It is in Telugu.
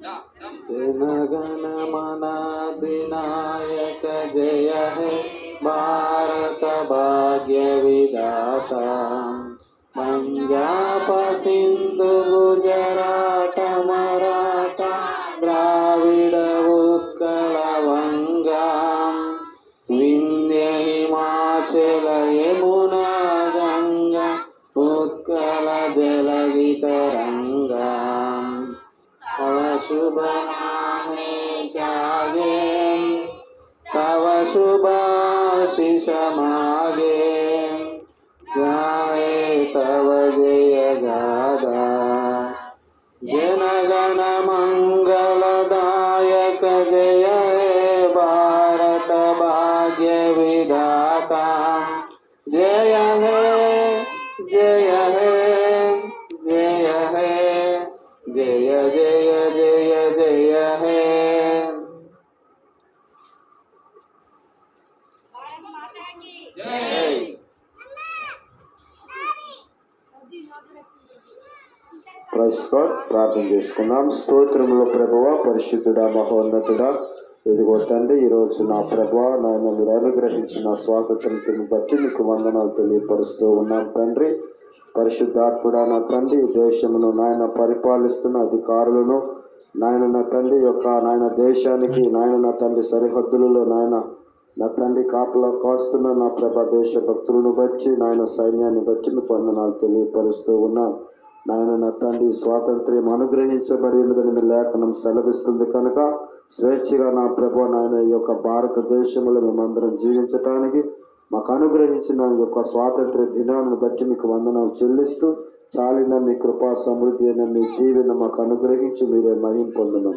जनगण मन अधिनायक जय हे भारत भाग्य विधाता। पंजाब सिंधु गुजरात मराठा द्राविड उत्कल वंगा विंध्य हिमाचल यमुना गंगा उत्कल जलधि तरंगा। तव शुभ नामे जागे तव शुभ आशीष मागे गाए तव जय गाथा। जनगण मंगलदायक जय हे भारत भाग्य विधाता। जय हे जय हे जय हे जय जय जय जय हे। जय। Praise God. ప్రార్థన చేసుకున్నాం. స్తోత్రముల ప్రభువా, పరిశుద్ధుడా, మహోన్నతుడా, ఇదిగో తండ్రి, ఈరోజు నా ప్రభువా నాయన మీరు అనుగ్రహించిన స్వాతంత్ర్యం బట్టి మీకు వందనాలు తెలియపరుస్తూ ఉన్నాం తండ్రి. పరిశుద్ధాత్ముడా నా తండ్రి, ఈ దేశమును నాయన పరిపాలిస్తున్న అధికారులను నాయన నా తండ్రి యొక్క నాయన దేశానికి నాయన నా తండ్రి సరిహద్దులలో నాయన నా తండ్రి కాపలా కాస్తున్న నా ప్రభా దేశ భక్తులను బట్టి నాయన సైన్యాన్ని బట్టి మీకు వందనాలు తెలియపరుస్తూ ఉన్నాం నాయన. నా తండ్రి స్వాతంత్ర్యం అనుగ్రహించబడినదని మీ లేఖనం సెలవిస్తుంది కనుక స్వేచ్ఛగా నా ప్రభు నాయన ఈ యొక్క భారతదేశంలో మేమందరం జీవించటానికి మాకు అనుగ్రహించిన యొక్క స్వాతంత్ర్య దినాన్ని బట్టి మీకు వందనాలు చెల్లిస్తూ చాలిన మీ కృపా సమృద్ధి అయిన మీ దీవెన మాకు అనుగ్రహించి మీరే మహిమ పొందడం.